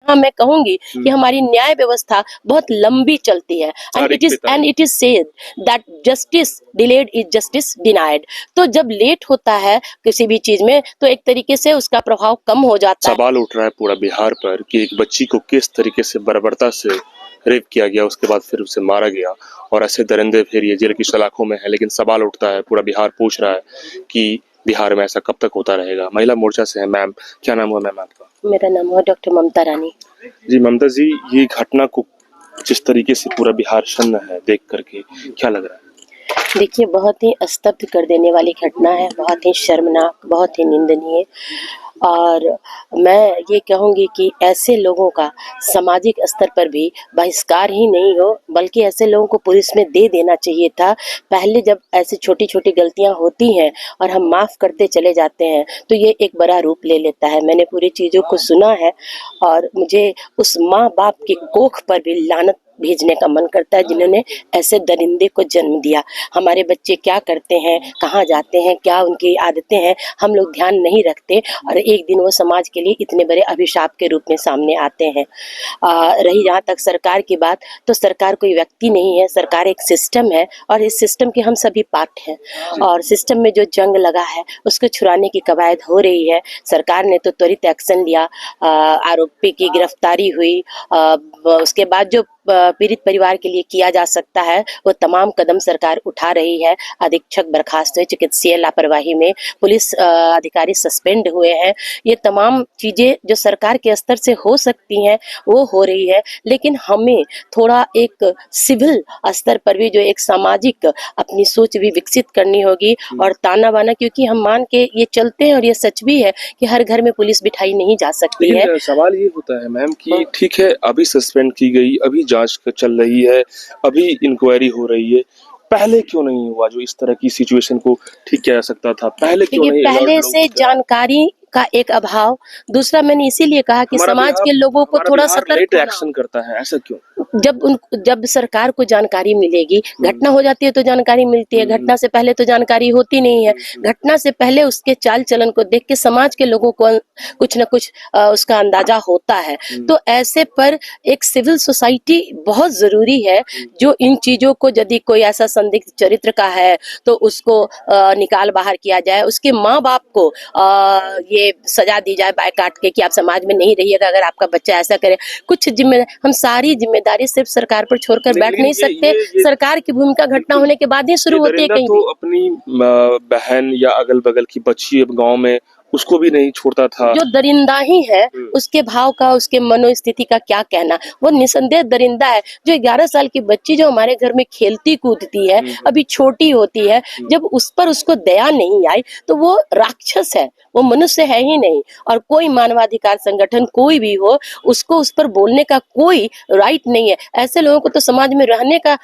हाँ, मैं कहूंगी कि हमारी न्याय व्यवस्था बहुत लंबी चलती है and it is said that justice delayed is justice denied. तो जब लेट होता है किसी भी चीज में तो एक तरीके से उसका प्रभाव कम हो जाता है। सवाल उठ रहा है पूरा बिहार पर कि एक बच्ची को किस तरीके से बर्बरता से रेप किया गया, उसके बाद फिर उसे मारा गया, और ऐसे दरिंदे फिर ये जेल की सलाखों में है। लेकिन सवाल उठता है, पूरा बिहार पूछ रहा है कि बिहार में ऐसा कब तक होता रहेगा। महिला मोर्चा से है मैम, क्या नाम हुआ मैम आपका? मेरा नाम है डॉक्टर ममता रानी। जी ममता जी, ये घटना को जिस तरीके से पूरा बिहार सन्न है देख करके, क्या लग रहा है? देखिए, बहुत ही स्तब्ध कर देने वाली घटना है, बहुत ही शर्मनाक, बहुत ही निंदनीय। और मैं ये कहूँगी कि ऐसे लोगों का सामाजिक स्तर पर भी बहिष्कार ही नहीं हो बल्कि ऐसे लोगों को पुलिस में दे देना चाहिए था। पहले जब ऐसी छोटी छोटी गलतियां होती हैं और हम माफ़ करते चले जाते हैं तो ये एक बड़ा रूप ले लेता है। मैंने पूरी चीज़ों को सुना है और मुझे उस माँ बाप की कोख पर भी लानत भेजने का मन करता है जिन्होंने ऐसे दरिंदे को जन्म दिया। हमारे बच्चे क्या करते हैं, कहाँ जाते हैं, क्या उनकी आदतें हैं, हम लोग ध्यान नहीं रखते और एक दिन वो समाज के लिए इतने बड़े अभिशाप के रूप में सामने आते हैं। रही जहाँ तक सरकार की बात, तो सरकार कोई व्यक्ति नहीं है, सरकार एक सिस्टम है और इस सिस्टम के हम सभी पार्ट हैं। और सिस्टम में जो जंग लगा है उसको छुड़ाने की कवायद हो रही है। सरकार ने तो त्वरित एक्शन लिया, आरोपी की गिरफ्तारी हुई, उसके बाद जो पीड़ित परिवार के लिए किया जा सकता है वो तमाम कदम सरकार उठा रही है। अधीक्षक बर्खास्त हुए चिकित्सीय लापरवाही में, पुलिस अधिकारी सस्पेंड हुए हैं। ये तमाम चीजें जो सरकार के स्तर से हो सकती हैं वो हो रही है, लेकिन हमें थोड़ा एक सिविल स्तर पर भी जो एक सामाजिक अपनी सोच भी विकसित करनी होगी। और ताना बाना, क्योंकि हम मान के ये चलते हैं और ये सच भी है कि हर घर में पुलिस बिठाई नहीं जा सकती है। सवाल ये होता है मैम कि ठीक है, अभी सस्पेंड की गई, अभी जांच चल रही है, अभी इंक्वायरी हो रही है, पहले क्यों नहीं हुआ जो इस तरह की सिचुएशन को ठीक किया जा सकता था? पहले क्यों नहीं? पहले से जानकारी का एक अभाव, दूसरा मैंने इसीलिए कहा कि समाज के लोगों को थोड़ा सतर्क एक्शन करता है, ऐसा क्यों? जब सरकार को जानकारी मिलेगी, घटना हो जाती है तो जानकारी मिलती है, घटना से पहले तो जानकारी होती नहीं है। घटना से पहले उसके चाल चलन को देख के समाज के लोगों को कुछ न कुछ उसका अंदाजा होता है। तो ऐसे पर एक सिविल सोसाइटी बहुत जरूरी है जो इन चीजों को, यदि कोई ऐसा संदिग्ध चरित्र का है तो उसको निकाल बाहर किया जाए, उसके माँ बाप को ये सजा दी जाए बाय काट के कि आप समाज में नहीं रहिएगा अगर आपका बच्चा ऐसा करे। कुछ हम सारी जिम्मेदारी सिर्फ सरकार पर छोड़कर बैठ नहीं सकते। सरकार की भूमिका घटना होने के बाद ही शुरू होती है। कहीं तो अपनी बहन या अगल बगल की बच्ची गांव में उसको भी नहीं छोड़ता था। जो दरिंदा ही है उसके भाव का, उसके मनोस्थिति का क्या कहना, वो निसंदेह दरिंदा है। जो 11 साल की बच्ची जो हमारे घर में खेलती कूदती है, अभी छोटी होती है, जब उस पर उसको दया नहीं आई तो वो राक्षस है, वो मनुष्य है ही नहीं। और कोई मानवाधिकार संगठन कोई भी हो, उसको उस पर बोलने का कोई राइट नहीं है। ऐसे लोगों को तो समाज में रहने का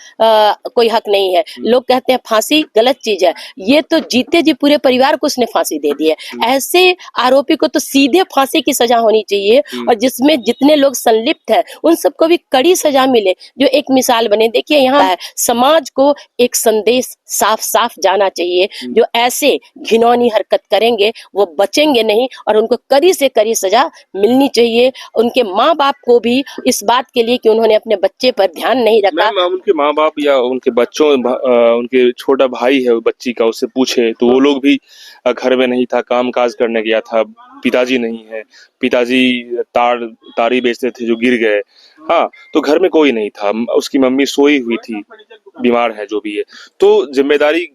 कोई हक नहीं है। लोग कहते हैं फांसी गलत चीज है, ये तो जीते जी पूरे परिवार को उसने फांसी दे दी है। ऐसे आरोपी को तो सीधे फांसी की सजा होनी चाहिए और जिसमें जितने लोग संलिप्त हैं उन सबको भी कड़ी सजा मिले, जो एक मिसाल बने। देखिए, यहाँ है समाज को एक संदेश साफ साफ जाना चाहिए, जो ऐसे घिनौनी हरकत करेंगे वो बचेंगे नहीं और उनको कड़ी से कड़ी सजा मिलनी चाहिए। उनके माँ बाप को भी इस बात के लिए कि उन्होंने अपने बच्चे पर ध्यान नहीं रखा। उनके माँ बाप या उनके बच्चों, उनके छोटा भाई है बच्ची का, उससे पूछे तो वो लोग भी घर में नहीं था, काम काज करने गया था। पिताजी नहीं है, पिताजी तारी बेचते थे जो गिर गए। हाँ, तो घर में कोई नहीं था, उसकी मम्मी सोई हुई थी, बीमार है जो भी है। तो जिम्मेदारी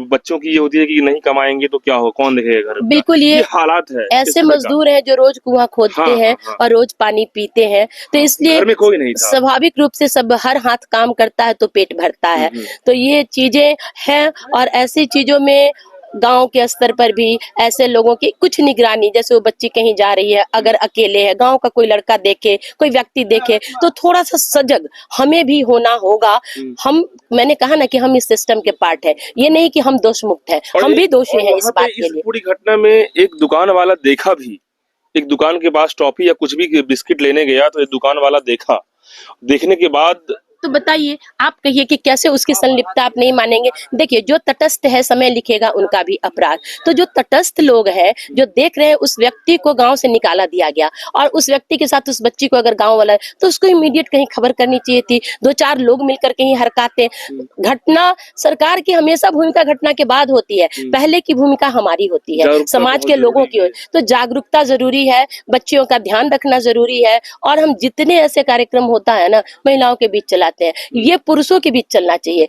बच्चों की ये होती है कि नहीं कमाएंगे तो क्या हो, कौन देखेगा घर? बिल्कुल, ये हालात है। ऐसे मजदूर हैं जो रोज कुआं खोदते हैं और रोज पानी पीते हैं, तो इसलिए घर में कोई नहीं था। स्वाभाविक रूप से सब हर हाथ काम करता है तो पेट भरता है। तो ये चीजें हैं और ऐसी चीजों में गांव के स्तर पर भी ऐसे लोगों की कुछ निगरानी, जैसे वो बच्ची कहीं जा रही है, अगर अकेले है, गांव का कोई लड़का देखे, कोई व्यक्ति देखे तो थोड़ा सा सजग हमें भी होना होगा। मैंने कहा ना कि हम इस सिस्टम के पार्ट है, ये नहीं कि हम दोष मुक्त है, हम भी दोषी हैं इस बात के लिए। पूरी घटना में एक दुकान वाला देखा भी, एक दुकान के पास टॉफी या कुछ भी बिस्किट लेने गया तो एक दुकान वाला देखा, देखने के बाद तो बताइए, आप कहिए कि कैसे उसकी संलिप्तता आप नहीं मानेंगे। देखिए, जो तटस्थ है समय लिखेगा उनका भी अपराध। तो जो तटस्थ लोग हैं, जो देख रहे हैं उस व्यक्ति को गांव से निकाला दिया गया और उस व्यक्ति के साथ उस बच्ची को अगर गांव वाला है, तो उसको इमीडिएट कहीं खबर करनी चाहिए थी। 2-4 लोग मिलकर कहीं हरकाते। घटना सरकार की हमेशा भूमिका घटना के बाद होती है, पहले की भूमिका हमारी होती है, जागरूकता समाज बहुत के लोगों की। जरूरी है। तो जागरूकता जरूरी है, बच्चियों का ध्यान रखना जरूरी है और हम जितने ऐसे कार्यक्रम होता है ना, महिलाओं के बीच चलाते हैं, ये पुरुषों के बीच चलना चाहिए।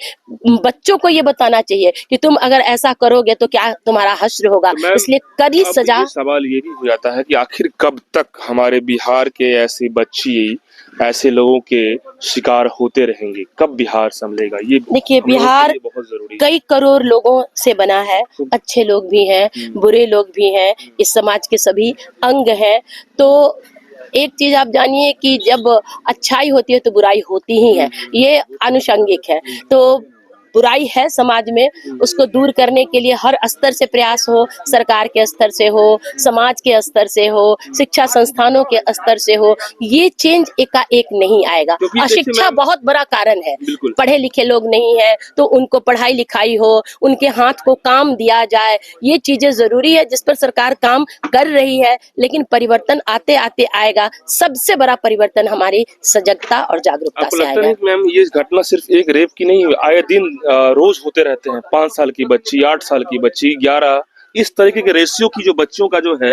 बच्चों को ये बताना चाहिए कि तुम अगर ऐसा करोगे तो क्या तुम्हारा हश्र होगा, तो मैम, इसलिए कड़ी अब सजा। ये सवाल ये भी हो जाता है कि आखिर कब तक हमारे बिहार के ऐसे बच्ची ऐसे लोगों के शिकार होते रहेंगे, कब बिहार संभलेगा? ये देखिए, हम लोगों के बिहार लिए बहुत जरूरी है। कई करोड़ लोगों से बना है, अच्छे लोग भी हैं, बुरे लोग भी हैं, इस समाज के सभी अंग हैं। तो एक चीज आप जानिए कि जब अच्छाई होती है तो बुराई होती ही है, ये आनुषंगिक है। तो बुराई है समाज में, उसको दूर करने के लिए हर स्तर से प्रयास हो, सरकार के स्तर से हो, समाज के स्तर से हो, शिक्षा संस्थानों के स्तर से हो, ये चेंज एकाएक नहीं आएगा। क्योंकि और देखिए शिक्षा मैम, बहुत बड़ा कारण है। बिल्कुल पढ़े लिखे लोग नहीं है तो उनको पढ़ाई लिखाई हो, उनके हाथ को काम दिया जाए, ये चीजें जरूरी है जिस पर सरकार काम कर रही है। लेकिन परिवर्तन आते आते आएगा, सबसे बड़ा परिवर्तन हमारी सजगता और जागरूकता आपको से लगता आएगा। नहीं कि मैम ये घटना सिर्फ एक रेप की नहीं है, आए दिन रोज होते रहते हैं? 5 साल की बच्ची, 8 साल की बच्ची, 11, इस तरीके के रेशियो की जो बच्चियों का जो है,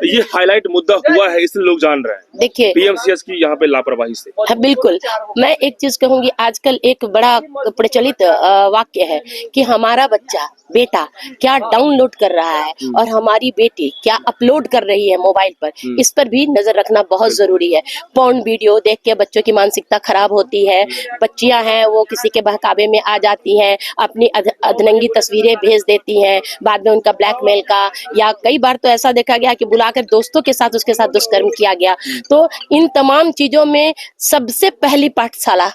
ये हाईलाइट मुद्दा हुआ है, इसलिए लोग जान रहे हैं देखिए, पीएमसीएच की यहाँ पे लापरवाही से। हाँ, बिल्कुल। मैं एक चीज कहूंगी, आजकल एक बड़ा प्रचलित वाक्य है कि हमारा बच्चा बेटा क्या डाउनलोड कर रहा है और हमारी बेटी क्या अपलोड कर रही है मोबाइल पर, इस पर भी नजर रखना बहुत जरूरी है। पॉर्न वीडियो देख के बच्चों की मानसिकता खराब होती है, बच्चियां हैं वो किसी के बहकावे में आ जाती हैं, अपनी अधनंगी तस्वीरें भेज देती हैं, बाद में उनका ब्लैकमेल का, या कई बार तो ऐसा देखा गया कि बुलाकर दोस्तों के साथ उसके साथ दुष्कर्म किया गया। तो इन तमाम चीजों में सबसे पहली पाठशाला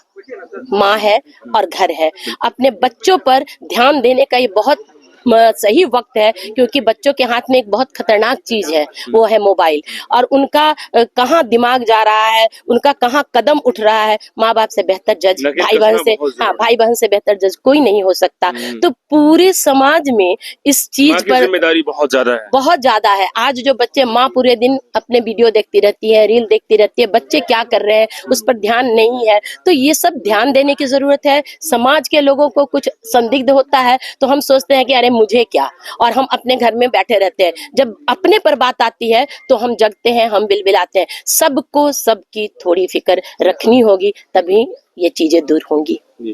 माँ है और घर है। अपने बच्चों पर ध्यान देने का ये बहुत सही वक्त है, क्योंकि बच्चों के हाथ में एक बहुत खतरनाक चीज है, वो है मोबाइल। और उनका कहाँ दिमाग जा रहा है, उनका कहाँ कदम उठ रहा है, माँ बाप से बेहतर जज, नकेल भाई बहन कसना से, बहुत हाँ, जरूरी भाई बहन से बेहतर जज कोई नहीं हो सकता। तो पूरे समाज में इस है। माँ चीज की पर जिम्मेदारी बहुत ज्यादा है। बहुत ज्यादा है। आज जो बच्चे, माँ पूरे दिन अपने वीडियो देखती रहती है, रील देखती रहती है, बच्चे क्या कर रहे हैं उस पर ध्यान नहीं है। तो ये सब ध्यान देने की जरूरत है। समाज के लोगों को कुछ संदिग्ध होता है तो हम सोचते हैं कि अरे मुझे क्या, और हम अपने घर में बैठे रहते हैं। जब अपने पर बात आती है तो हम जगते हैं, हम बिलबिलाते हैं। सबको सबकी थोड़ी फिक्र रखनी होगी, तभी ये चीजें दूर होंगी। जी।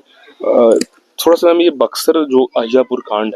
थोड़ा सा मैम, ये बक्सर जो अहियापुर कांड है,